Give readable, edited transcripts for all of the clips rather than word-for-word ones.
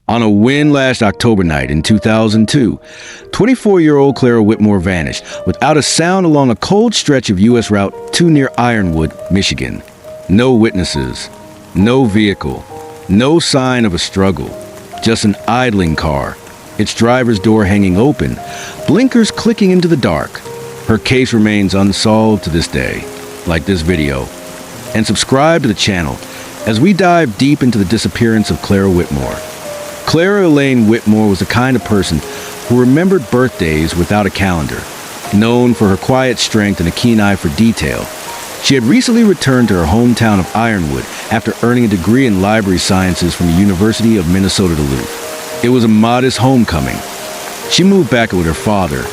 On a wind-lashed October night in 2002, 24-year-old Clara Whitmore vanished without a sound along a cold stretch of U.S. Route 2 near Ironwood, Michigan. No witnesses, no vehicle, no sign of a struggle, just an idling car, its driver's door hanging open, blinkers clicking into the dark. Her case remains unsolved to this day. Like this video, and subscribe to the channel as we dive deep into the disappearance of Clara Whitmore. Clara Elaine Whitmore was the kind of person who remembered birthdays without a calendar. Known for her quiet strength and a keen eye for detail, she had recently returned to her hometown of Ironwood after earning a degree in library sciences from the University of Minnesota Duluth. It was a modest homecoming. She moved back with her father,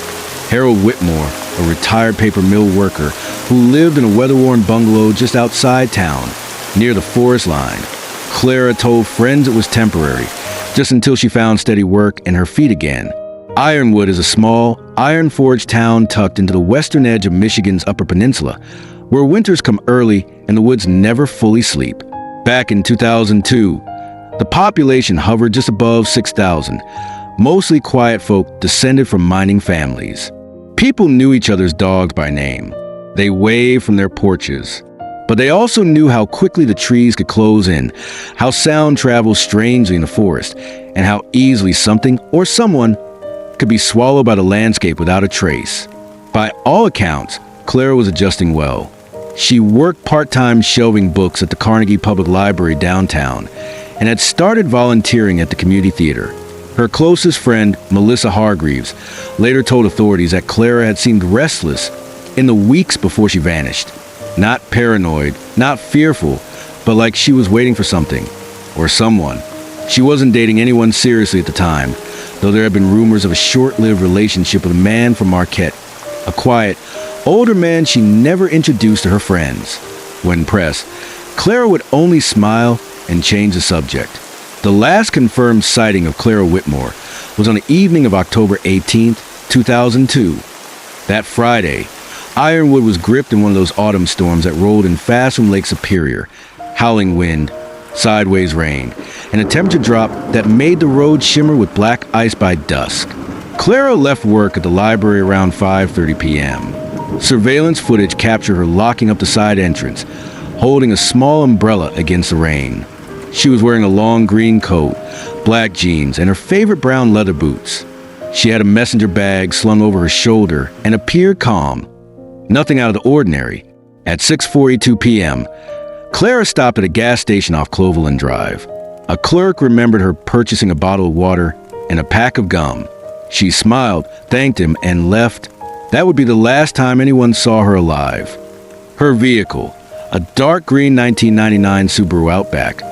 Harold Whitmore, a retired paper mill worker who lived in a weather-worn bungalow just outside town, near the forest line. Clara told friends it was temporary, just until she found steady work and her feet again. Ironwood is a small, iron-forged town tucked into the western edge of Michigan's Upper Peninsula, where winters come early and the woods never fully sleep. Back in 2002, the population hovered just above 6,000, mostly quiet folk descended from mining families. People knew each other's dogs by name. They waved from their porches. But they also knew how quickly the trees could close in, how sound travels strangely in the forest, and how easily something or someone could be swallowed by the landscape without a trace. By all accounts, Clara was adjusting well. She worked part-time shelving books at the Carnegie Public Library downtown and had started volunteering at the community theater. Her closest friend, Melissa Hargreaves, later told authorities that Clara had seemed restless in the weeks before she vanished. Not paranoid, not fearful, but like she was waiting for something, or someone. She wasn't dating anyone seriously at the time, though there had been rumors of a short-lived relationship with a man from Marquette, a quiet, older man she never introduced to her friends. When pressed, Clara would only smile and change the subject. The last confirmed sighting of Clara Whitmore was on the evening of October 18, 2002. That Friday, Ironwood was gripped in one of those autumn storms that rolled in fast from Lake Superior. Howling wind, sideways rain, and a temperature drop that made the road shimmer with black ice by dusk. Clara left work at the library around 5:30 p.m. Surveillance footage captured her locking up the side entrance, holding a small umbrella against the rain. She was wearing a long green coat, black jeans, and her favorite brown leather boots. She had a messenger bag slung over her shoulder and appeared calm. Nothing out of the ordinary. At 6:42 p.m., Clara stopped at a gas station off Clovelland Drive. A clerk remembered her purchasing a bottle of water and a pack of gum. She smiled, thanked him, and left. That would be the last time anyone saw her alive. Her vehicle, a dark green 1999 Subaru Outback,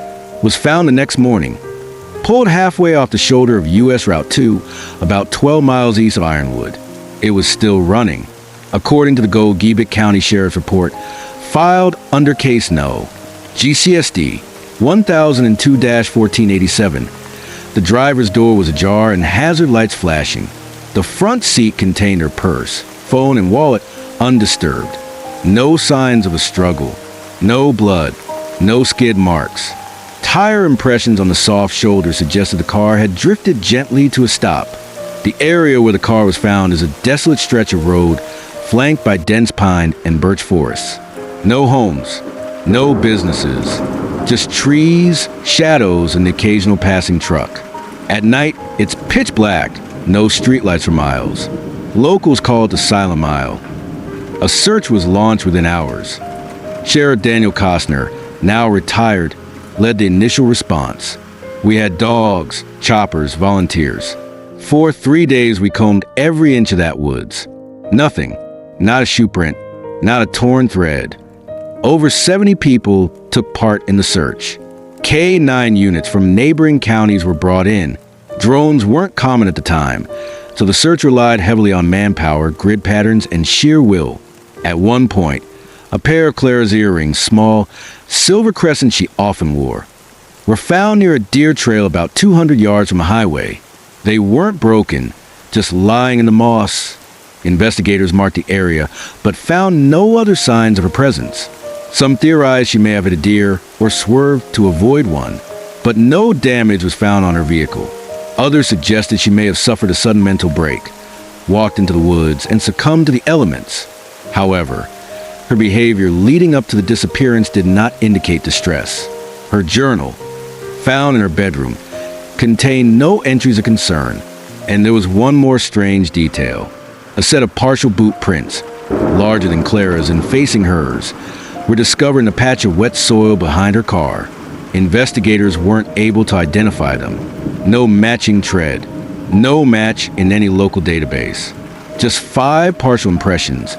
was found the next morning, pulled halfway off the shoulder of U.S. Route 2, about 12 miles east of Ironwood. It was still running. According to the Gogebic County Sheriff's report, filed under Case No. GCSD 1002-1487, the driver's door was ajar and hazard lights flashing. The front seat contained her purse, phone, and wallet undisturbed. No signs of a struggle. No blood. No skid marks. Tire impressions on the soft shoulder suggested the car had drifted gently to a stop. The area where the car was found is a desolate stretch of road flanked by dense pine and birch forests. No homes, no businesses, just trees, shadows, and the occasional passing truck. At night, it's pitch black, no streetlights for miles. Locals call it the Silent Mile. A search was launched within hours. Sheriff Daniel Costner, now retired, led the initial response. We had dogs, choppers, volunteers. For 3 days, we combed every inch of that woods. Nothing. Not a shoe print, not a torn thread. Over 70 people took part in the search. K-9 units from neighboring counties were brought in. Drones weren't common at the time, so the search relied heavily on manpower, grid patterns, and sheer will. At one point, a pair of Clara's earrings, small, silver crescent she often wore, were found near a deer trail about 200 yards from a highway. They weren't broken, just lying in the moss. Investigators marked the area, but found no other signs of her presence. Some theorized she may have hit a deer or swerved to avoid one, but no damage was found on her vehicle. Others suggested she may have suffered a sudden mental break, walked into the woods, and succumbed to the elements. However, her behavior leading up to the disappearance did not indicate distress. Her journal, found in her bedroom, contained no entries of concern, and there was one more strange detail. A set of partial boot prints, larger than Clara's and facing hers, were discovered in a patch of wet soil behind her car. Investigators weren't able to identify them. No matching tread, no match in any local database. Just 5 partial impressions,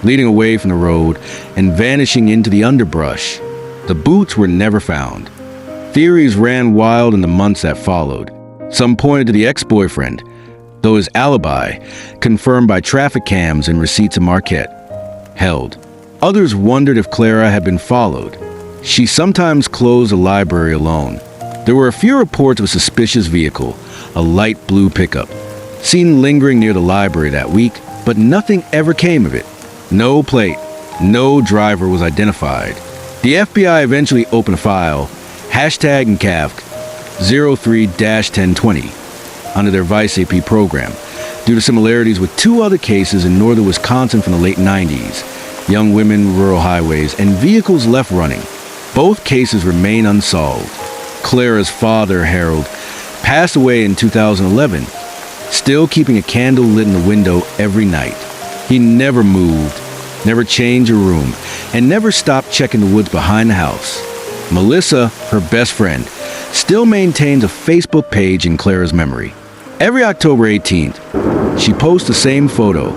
leading away from the road and vanishing into the underbrush. The boots were never found. Theories ran wild in the months that followed. Some pointed to the ex-boyfriend, though his alibi, confirmed by traffic cams and receipts of Marquette, held. Others wondered if Clara had been followed. She sometimes closed the library alone. There were a few reports of a suspicious vehicle, a light blue pickup, seen lingering near the library that week, but nothing ever came of it. No plate, no driver was identified. The FBI eventually opened a file, hashtag and CAF 03-1020, under their Vice AP program, due to similarities with 2 other cases in northern Wisconsin from the late 90s, young women, rural highways, and vehicles left running. Both cases remain unsolved. Clara's father, Harold, passed away in 2011, still keeping a candle lit in the window every night. He never moved, never changed a room, and never stopped checking the woods behind the house. Melissa, her best friend, still maintains a Facebook page in Clara's memory. Every October 18th, she posts the same photo.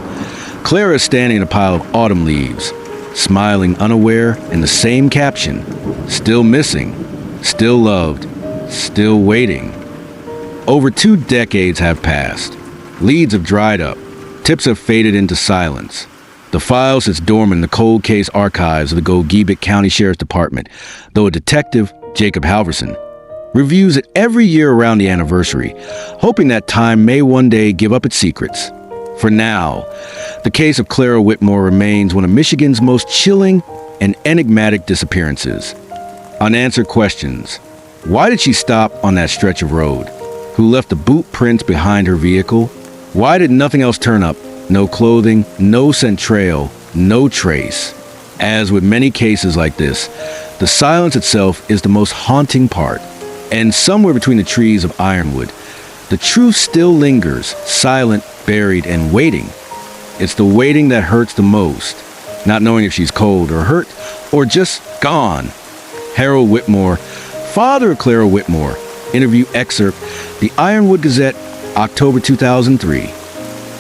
Clara is standing in a pile of autumn leaves, smiling unaware, and the same caption, "Still missing, still loved, still waiting." Over 2 decades have passed. Leads have dried up. Tips have faded into silence. The file sits dormant in the cold case archives of the Gogebic County Sheriff's Department, though a detective, Jacob Halverson, reviews it every year around the anniversary, hoping that time may one day give up its secrets. For now, the case of Clara Whitmore remains one of Michigan's most chilling and enigmatic disappearances. Unanswered questions. Why did she stop on that stretch of road? Who left the boot prints behind her vehicle? Why did nothing else turn up? No clothing, no scent trail, no trace. As with many cases like this, the silence itself is the most haunting part. And somewhere between the trees of Ironwood, the truth still lingers, silent, buried, and waiting. It's the waiting that hurts the most, not knowing if she's cold or hurt or just gone. Harold Whitmore, father of Clara Whitmore, interview excerpt, the Ironwood Gazette, October 2003.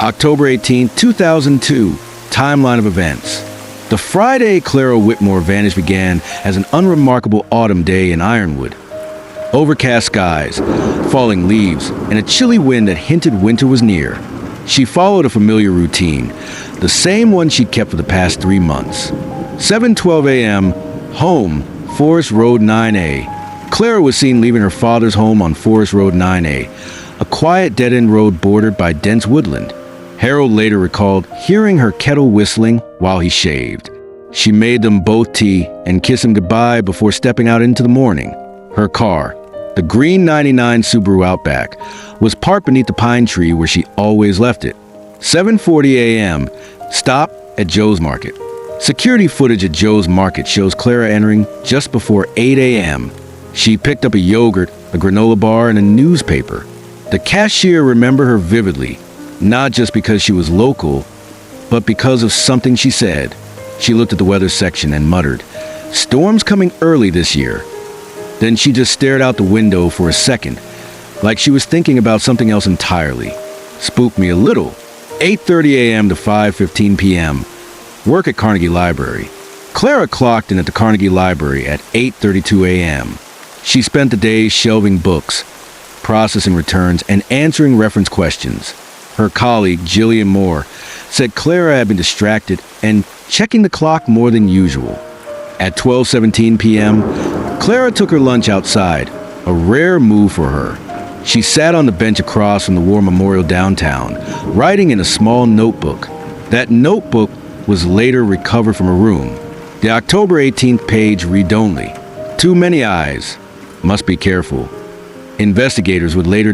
October 18, 2002, timeline of events. The Friday Clara Whitmore vanished began as an unremarkable autumn day in Ironwood. Overcast skies, falling leaves, and a chilly wind that hinted winter was near. She followed a familiar routine, the same one she'd kept for the past 3 months. 7:12 a.m., home, Forest Road 9A. Clara was seen leaving her father's home on Forest Road 9A, a quiet dead-end road bordered by dense woodland. Harold later recalled hearing her kettle whistling while he shaved. She made them both tea and kissed him goodbye before stepping out into the morning. Her car, the green '99 Subaru Outback, was parked beneath the pine tree where she always left it. 7:40 a.m., stop at Joe's Market. Security footage at Joe's Market shows Clara entering just before 8 a.m. She picked up a yogurt, a granola bar, and a newspaper. The cashier remembered her vividly, not just because she was local, but because of something she said. She looked at the weather section and muttered, "Storm's coming early this year." Then she just stared out the window for a second, like she was thinking about something else entirely. Spooked me a little. 8:30 a.m. to 5:15 p.m. Work at Carnegie Library. Clara clocked in at the Carnegie Library at 8:32 a.m. She spent the day shelving books, processing returns, and answering reference questions. Her colleague, Jillian Moore, said Clara had been distracted and checking the clock more than usual. At 12:17 p.m., Clara took her lunch outside, a rare move for her. She sat on the bench across from the War Memorial downtown, writing in a small notebook. That notebook was later recovered from her room. The October 18th page read only, "Too many eyes. Must be careful. Investigators would later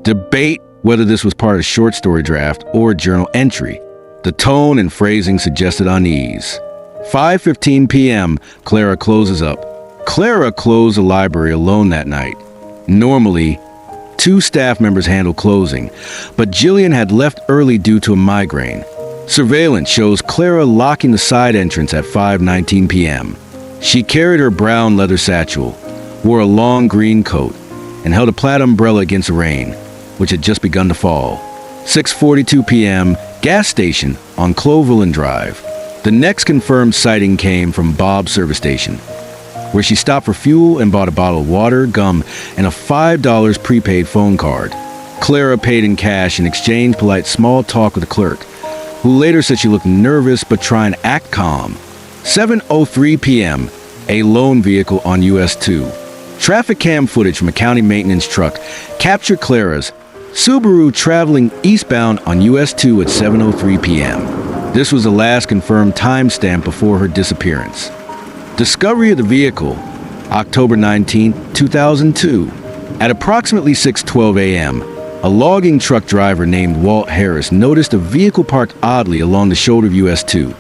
debate whether this was part of a short story draft or a journal entry. The tone and phrasing suggested unease. 5:15 p.m., Clara closes up. Clara closed the library alone that night. Normally, 2 staff members handle closing, but Jillian had left early due to a migraine. Surveillance shows Clara locking the side entrance at 5:19 p.m. She carried her brown leather satchel, wore a long green coat, and held a plaid umbrella against the rain, which had just begun to fall. 6:42 p.m., gas station on Clovelland Drive. The next confirmed sighting came from Bob's service station, where she stopped for fuel and bought a bottle of water, gum, and a $5 prepaid phone card. Clara paid in cash and exchanged polite small talk with the clerk, who later said she looked nervous but trying to act calm. 7:03 p.m., a lone vehicle on US 2. Traffic cam footage from a county maintenance truck captured Clara's Subaru traveling eastbound on US 2 at 7:03 p.m. This was the last confirmed timestamp before her disappearance. Discovery of the vehicle, October 19, 2002. At approximately 6:12 a.m., a logging truck driver named Walt Harris noticed a vehicle parked oddly along the shoulder of US 2,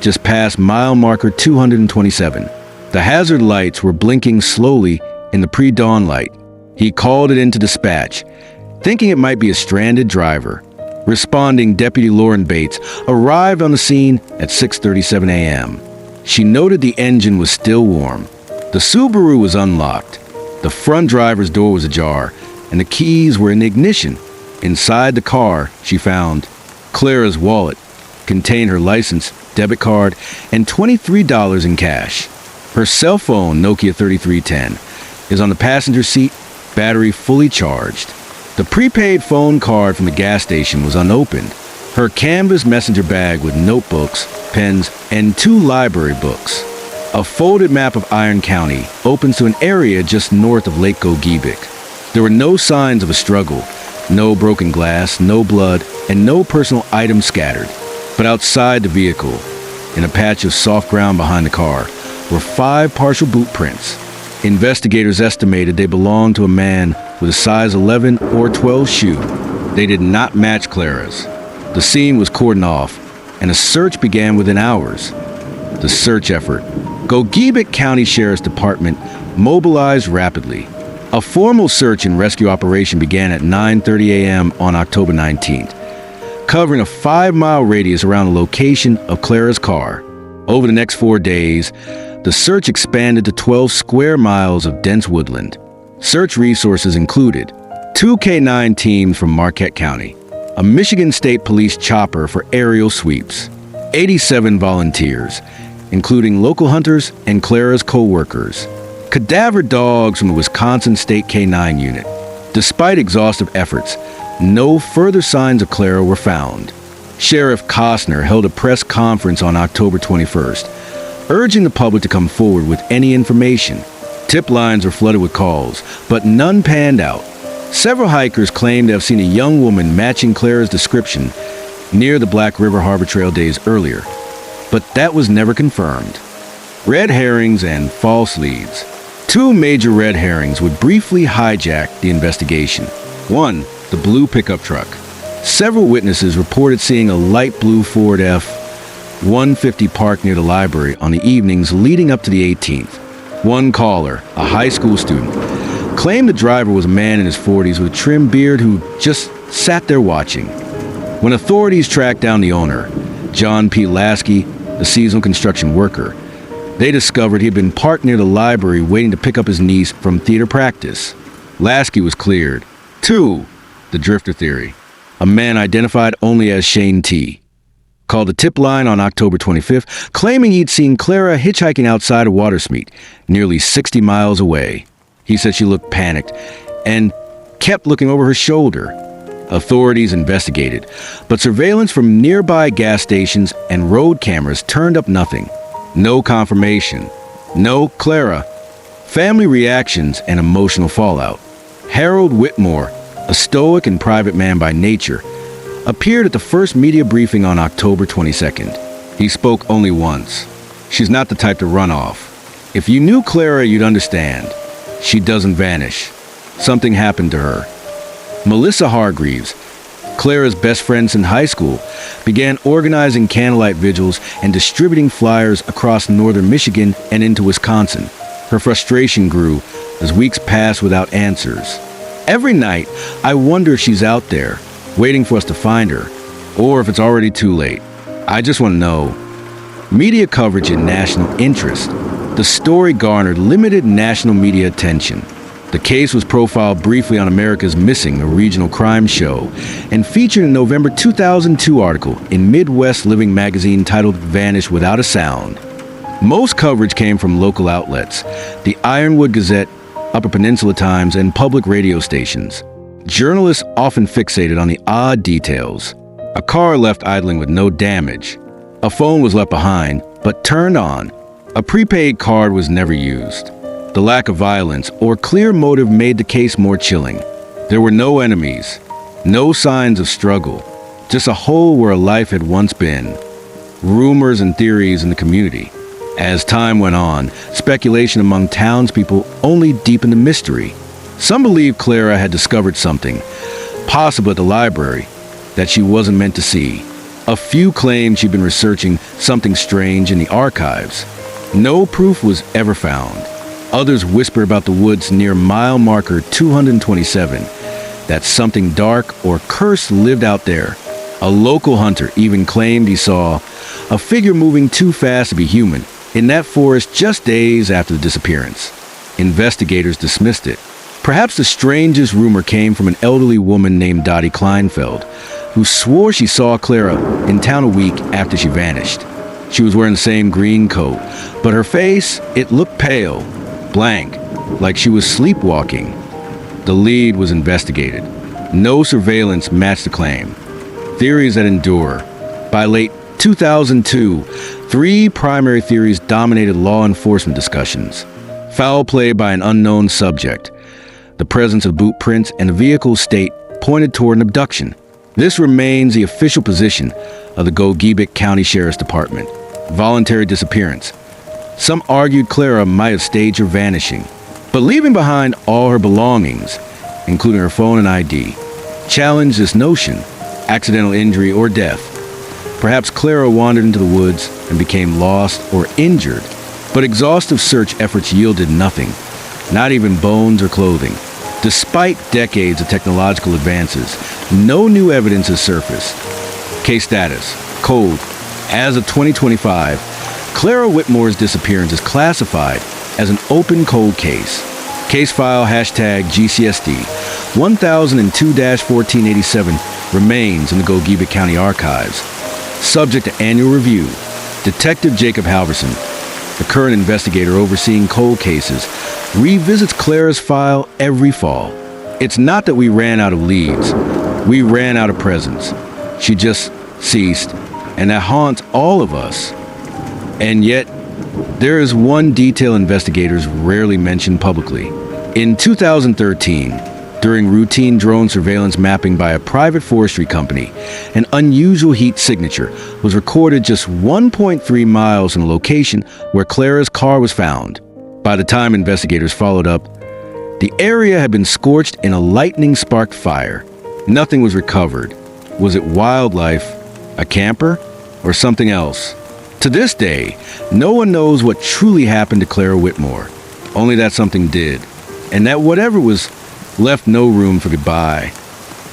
just past mile marker 227. The hazard lights were blinking slowly in the pre-dawn light. He called it into dispatch, thinking it might be a stranded driver. Responding Deputy Lauren Bates arrived on the scene at 6:37 a.m. She noted the engine was still warm. The Subaru was unlocked. The front driver's door was ajar, and the keys were in the ignition. Inside the car, she found Clara's wallet, contained her license, debit card, and $23 in cash. Her cell phone, Nokia 3310, is on the passenger seat, battery fully charged. The prepaid phone card from the gas station was unopened. Her canvas messenger bag with notebooks, pens, and 2 library books. A folded map of Iron County opens to an area just north of Lake Gogebic. There were no signs of a struggle, no broken glass, no blood, and no personal items scattered. But outside the vehicle, in a patch of soft ground behind the car, were 5 partial boot prints. Investigators estimated they belonged to a man with a size 11 or 12 shoe. They did not match Clara's. The scene was cordoned off, and a search began within hours. The search effort. Gogebic County Sheriff's Department mobilized rapidly. A formal search and rescue operation began at 9:30 a.m. on October 19th, covering a 5-mile radius around the location of Clara's car. Over the next 4 days, the search expanded to 12 square miles of dense woodland. Search resources included 2 K-9 teams from Marquette County, a Michigan State Police chopper for aerial sweeps, 87 volunteers, including local hunters and Clara's co-workers, cadaver dogs from the Wisconsin State K-9 unit. Despite exhaustive efforts, no further signs of Clara were found. Sheriff Costner held a press conference on October 21st, urging the public to come forward with any information. Tip lines were flooded with calls, but none panned out. Several hikers claimed to have seen a young woman matching Clara's description near the Black River Harbor Trail days earlier, but that was never confirmed. Red herrings and false leads. 2 major red herrings would briefly hijack the investigation. 1, the blue pickup truck. Several witnesses reported seeing a light blue Ford F-150 parked near the library on the evenings leading up to the 18th. One caller, a high school student, claimed the driver was a man in his 40s with a trimmed beard who just sat there watching. When authorities tracked down the owner, John P. Lasky, a seasonal construction worker, they discovered he had been parked near the library waiting to pick up his niece from theater practice. Lasky was cleared. 2, the drifter theory. A man identified only as Shane T. called the tip line on October 25th, claiming he'd seen Clara hitchhiking outside of Watersmeet, nearly 60 miles away. He said she looked panicked and kept looking over her shoulder. Authorities investigated, but surveillance from nearby gas stations and road cameras turned up nothing. No confirmation. No Clara. Family reactions and emotional fallout. Harold Whitmore, a stoic and private man by nature, appeared at the first media briefing on October 22nd. He spoke only once. She's not the type to run off. If you knew Clara, you'd understand. She doesn't vanish. Something happened to her. Melissa Hargreaves, Clara's best friend since high school, began organizing candlelight vigils and distributing flyers across northern Michigan and into Wisconsin. Her frustration grew as weeks passed without answers. Every night, I wonder if she's out there, waiting for us to find her, or if it's already too late. I just want to know. Media coverage and national interest. The story garnered limited national media attention. The case was profiled briefly on America's Missing, a regional crime show, and featured a November 2002 article in Midwest Living magazine titled Vanish Without a Sound. Most coverage came from local outlets, the Ironwood Gazette, Upper Peninsula Times, and public radio stations. Journalists often fixated on the odd details. A car left idling with no damage. A phone was left behind, but turned on. A prepaid card was never used. The lack of violence or clear motive made the case more chilling. There were no enemies, no signs of struggle, just a hole where a life had once been. Rumors and theories in the community. As time went on, speculation among townspeople only deepened the mystery. Some believed Clara had discovered something, possible at the library, that she wasn't meant to see. A few claimed she'd been researching something strange in the archives. No proof was ever found. Others whisper about the woods near mile marker 227, that something dark or cursed lived out there. A local hunter even claimed he saw a figure moving too fast to be human in that forest just days after the disappearance. Investigators dismissed it. Perhaps the strangest rumor came from an elderly woman named Dottie Kleinfeld, who swore she saw Clara in town a week after she vanished. She was wearing the same green coat, but her face, it looked pale, blank, like she was sleepwalking. The lead was investigated. No surveillance matched the claim. Theories that endure. By late 2002, 3 primary theories dominated law enforcement discussions. Foul play by an unknown subject. The presence of boot prints and a vehicle's state pointed toward an abduction. This remains the official position of the Gogebic County Sheriff's Department. Voluntary disappearance. Some argued Clara might have staged her vanishing, but leaving behind all her belongings, including her phone and ID, challenged this notion, accidental injury or death. Perhaps Clara wandered into the woods and became lost or injured, but exhaustive search efforts yielded nothing, not even bones or clothing. Despite decades of technological advances, no new evidence has surfaced. Case status, cold. As of 2025, Clara Whitmore's disappearance is classified as an open cold case. Case file #GCSD 1002-1487 remains in the Gogebic County Archives. Subject to annual review. Detective Jacob Halverson, the current investigator overseeing cold cases, revisits Clara's file every fall. It's not that we ran out of leads. We ran out of presence. She just ceased, and that haunts all of us. And yet, there is one detail investigators rarely mention publicly. In 2013, during routine drone surveillance mapping by a private forestry company, an unusual heat signature was recorded just 1.3 miles from the location where Clara's car was found. By the time investigators followed up, the area had been scorched in a lightning-sparked fire. Nothing was recovered. Was it wildlife, a camper, or something else? To this day, no one knows what truly happened to Clara Whitmore, only that something did, and that whatever was left no room for goodbye.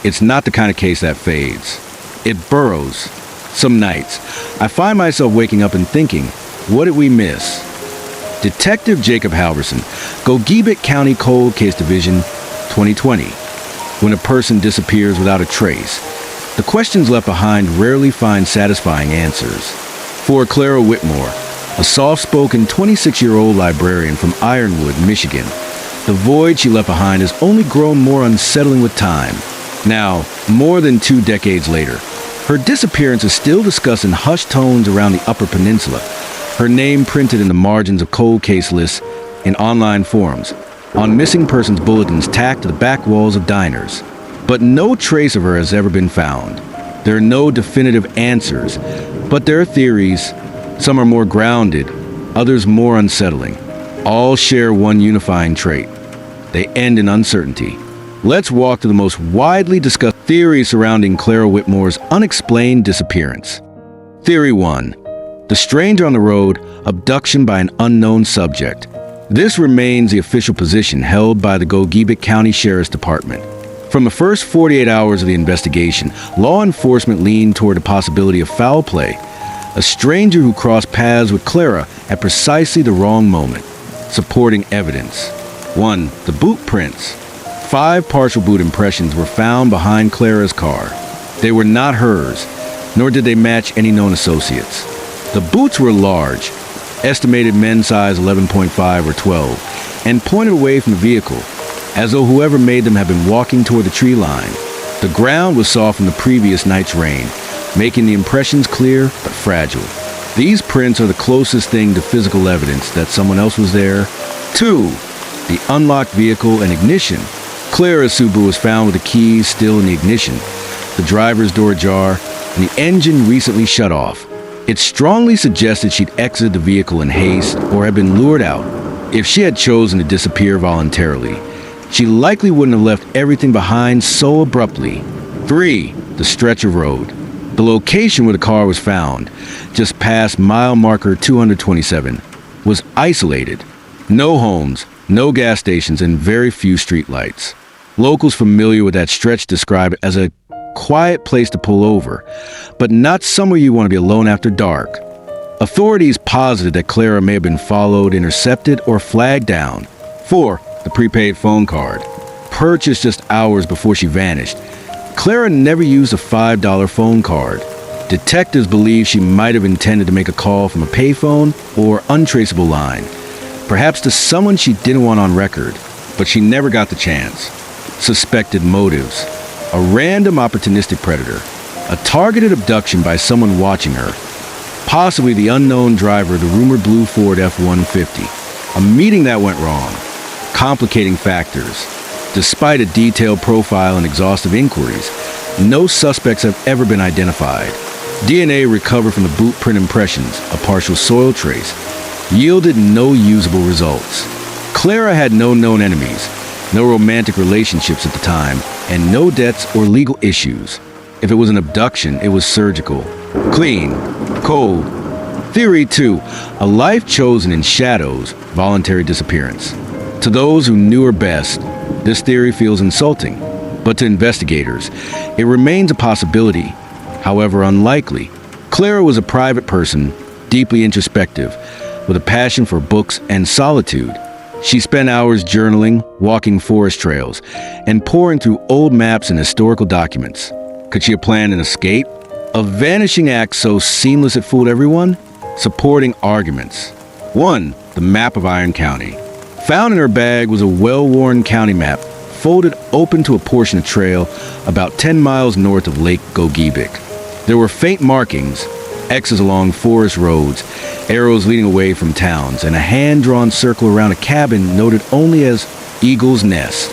It's not the kind of case that fades. It burrows. Some nights, I find myself waking up and thinking, what did we miss? Detective Jacob Halverson, Gogebic County Cold Case Division, 2020. When a person disappears without a trace, the questions left behind rarely find satisfying answers. For Clara Whitmore, a soft-spoken 26-year-old librarian from Ironwood, Michigan, the void she left behind has only grown more unsettling with time. Now, more than 2 decades later, her disappearance is still discussed in hushed tones around the Upper Peninsula, her name printed in the margins of cold case lists, in online forums, on missing persons bulletins tacked to the back walls of diners. But no trace of her has ever been found. There are no definitive answers, but there are theories. Some are more grounded, others more unsettling. all share one unifying trait. They end in uncertainty. Let's walk through the most widely discussed theories surrounding Clara Whitmore's unexplained disappearance. Theory 1. The stranger on the road, abduction by an unknown subject. This remains the official position held by the Gogebic County Sheriff's Department. From the first 48 hours of the investigation, law enforcement leaned toward the possibility of foul play. A stranger who crossed paths with Clara at precisely the wrong moment. Supporting evidence. 1. The boot prints. 5 partial boot impressions were found behind Clara's car. They were not hers, nor did they match any known associates. The boots were large, estimated men's size 11.5 or 12, and pointed away from the vehicle, as though whoever made them had been walking toward the tree line. The ground was soft from the previous night's rain, making the impressions clear but fragile. These prints are the closest thing to physical evidence that someone else was there. 2. The unlocked vehicle and ignition. Clara's Subaru was found with the keys still in the ignition, the driver's door ajar, and the engine recently shut off. It strongly suggested she'd exited the vehicle in haste or had been lured out. If she had chosen to disappear voluntarily, she likely wouldn't have left everything behind so abruptly. 3. The stretch of road. The location where the car was found, just past mile marker 227, was isolated. No homes, no gas stations, and very few streetlights. Locals familiar with that stretch describe it as a quiet place to pull over, but not somewhere you want to be alone after dark. Authorities posited that Clara may have been followed, intercepted, or flagged down. 4. The prepaid phone card. Purchased just hours before she vanished, Clara never used a $5 phone card. Detectives believe she might have intended to make a call from a payphone or untraceable line, perhaps to someone she didn't want on record, but she never got the chance. Suspected motives. A random opportunistic predator. A targeted abduction by someone watching her. Possibly the unknown driver of the rumored blue Ford F-150. A meeting that went wrong. Complicating factors. Despite a detailed profile and exhaustive inquiries, no suspects have ever been identified. DNA recovered from the boot print impressions, a partial soil trace, yielded no usable results. Clara had no known enemies, no romantic relationships at the time, and no debts or legal issues. If it was an abduction, it was surgical. Clean. Cold. Theory 2. A life chosen in shadows, voluntary disappearance. To those who knew her best, this theory feels insulting, but to investigators, it remains a possibility, however unlikely. Clara was a private person, deeply introspective, with a passion for books and solitude. She spent hours journaling, walking forest trails, and poring through old maps and historical documents. Could she have planned an escape? A vanishing act so seamless it fooled everyone? Supporting arguments. 1. The map of Iron County. Found in her bag was a well-worn county map, folded open to a portion of trail about 10 miles north of Lake Gogebic. There were faint markings, X's along forest roads, arrows leading away from towns, and a hand-drawn circle around a cabin noted only as Eagle's Nest.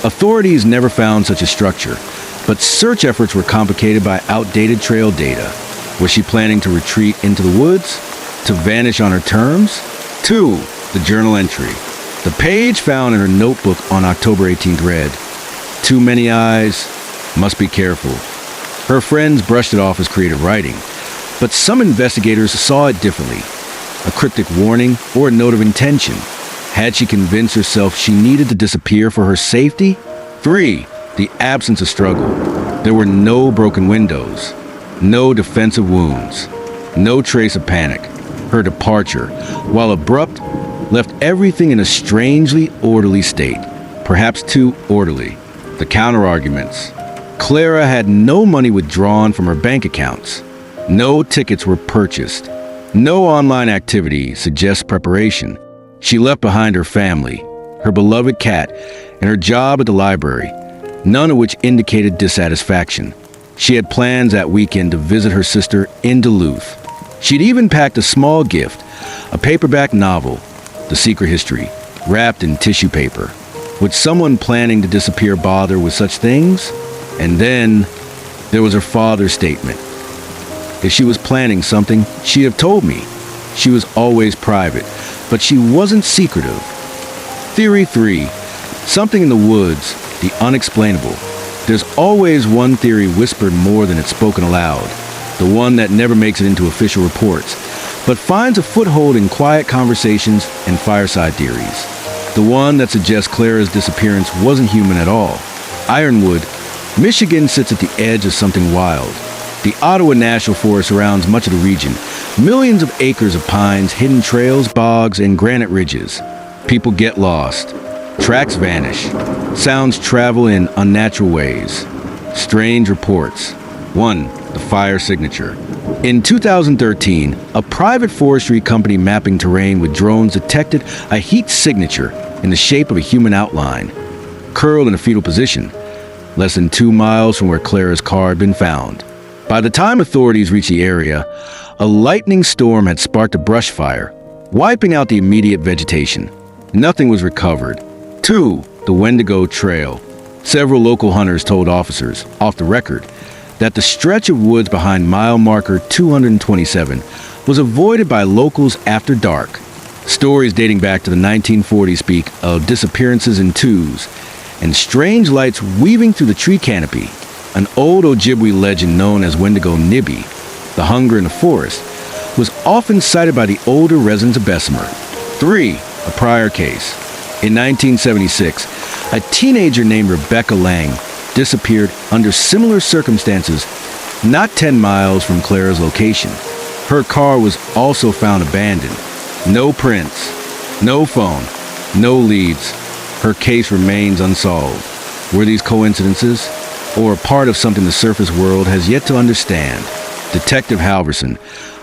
Authorities never found such a structure, but search efforts were complicated by outdated trail data. Was she planning to retreat into the woods? To vanish on her terms? 2. The journal entry. The page found in her notebook on October 18th read, "Too many eyes, must be careful." Her friends brushed it off as creative writing, but some investigators saw it differently. A cryptic warning or a note of intention. Had she convinced herself she needed to disappear for her safety? 3. The absence of struggle. There were no broken windows, no defensive wounds, no trace of panic. Her departure, while abrupt, left everything in a strangely orderly state, perhaps too orderly. The counter-arguments. Clara had no money withdrawn from her bank accounts. No tickets were purchased. No online activity suggests preparation. She left behind her family, her beloved cat, and her job at the library, none of which indicated dissatisfaction. She had plans that weekend to visit her sister in Duluth. She'd even packed a small gift, a paperback novel, The Secret History, wrapped in tissue paper. Would someone planning to disappear bother with such things? And then there was her father's statement. If she was planning something, she'd have told me. She was always private, but she wasn't secretive. Theory 3. Something in the woods, the unexplainable. There's always one theory whispered more than it's spoken aloud. The one that never makes it into official reports, but finds a foothold in quiet conversations and fireside theories. The one that suggests Clara's disappearance wasn't human at all. Ironwood, Michigan sits at the edge of something wild. The Ottawa National Forest surrounds much of the region. Millions of acres of pines, hidden trails, bogs, and granite ridges. People get lost. Tracks vanish. Sounds travel in unnatural ways. Strange reports. 1. The fire signature. In 2013, a private forestry company mapping terrain with drones detected a heat signature in the shape of a human outline, curled in a fetal position, less than 2 miles from where Clara's car had been found. By the time authorities reached the area, a lightning storm had sparked a brush fire, wiping out the immediate vegetation. Nothing was recovered. 2. The Wendigo Trail. Several local hunters told officers, off the record, that the stretch of woods behind mile marker 227 was avoided by locals after dark. Stories dating back to the 1940s speak of disappearances in twos and strange lights weaving through the tree canopy. An old Ojibwe legend known as Wendigo Nibby, the hunger in the forest, was often cited by the older residents of Bessemer. 3. A prior case. In 1976, a teenager named Rebecca Lang disappeared under similar circumstances not 10 miles from Clara's location. Her car was also found abandoned. No prints, no phone, no leads. Her case remains unsolved. Were these coincidences, or a part of something the surface world has yet to understand? Detective Halverson,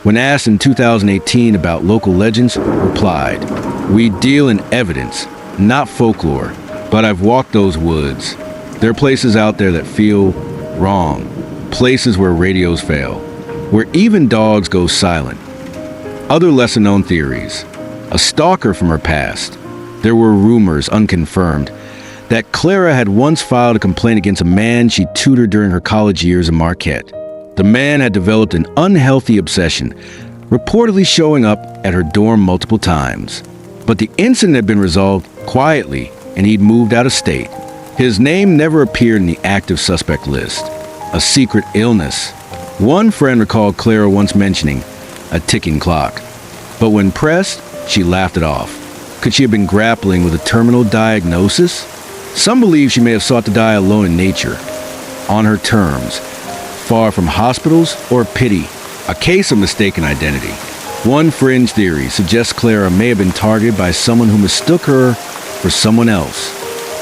when asked in 2018 about local legends, replied, "We deal in evidence, not folklore, but I've walked those woods. There are places out there that feel wrong, places where radios fail, where even dogs go silent." Other lesser-known theories. A stalker from her past. There were rumors, unconfirmed, that Clara had once filed a complaint against a man she tutored during her college years in Marquette. The man had developed an unhealthy obsession, reportedly showing up at her dorm multiple times. But the incident had been resolved quietly, and he'd moved out of state. His name never appeared in the active suspect list. A secret illness. One friend recalled Clara once mentioning a ticking clock. But when pressed, she laughed it off. Could she have been grappling with a terminal diagnosis? Some believe she may have sought to die alone in nature, on her terms, far from hospitals or pity. A case of mistaken identity. One fringe theory suggests Clara may have been targeted by someone who mistook her for someone else.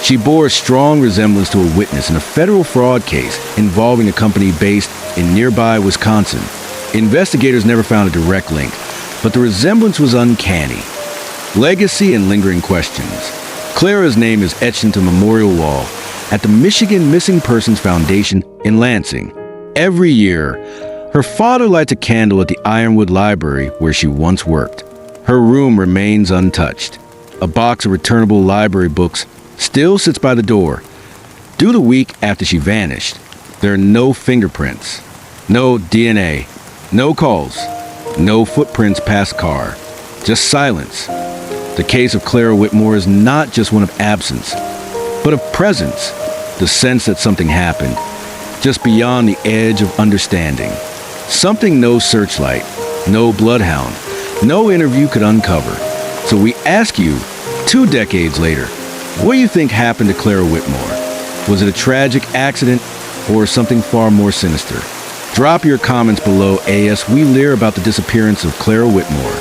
She bore a strong resemblance to a witness in a federal fraud case involving a company based in nearby Wisconsin. Investigators never found a direct link, but the resemblance was uncanny. Legacy and lingering questions. Clara's name is etched into a memorial wall at the Michigan Missing Persons Foundation in Lansing. Every year, her father lights a candle at the Ironwood Library where she once worked. Her room remains untouched. A box of returnable library books still sits by the door. Due to the week after she vanished, there are no fingerprints, no DNA, no calls, no footprints past car, just silence. The case of Clara Whitmore is not just one of absence, but of presence, the sense that something happened, just beyond the edge of understanding. Something no searchlight, no bloodhound, no interview could uncover. So we ask you, 2 decades later, what do you think happened to Clara Whitmore? Was it a tragic accident or something far more sinister? Drop your comments below as we learn about the disappearance of Clara Whitmore.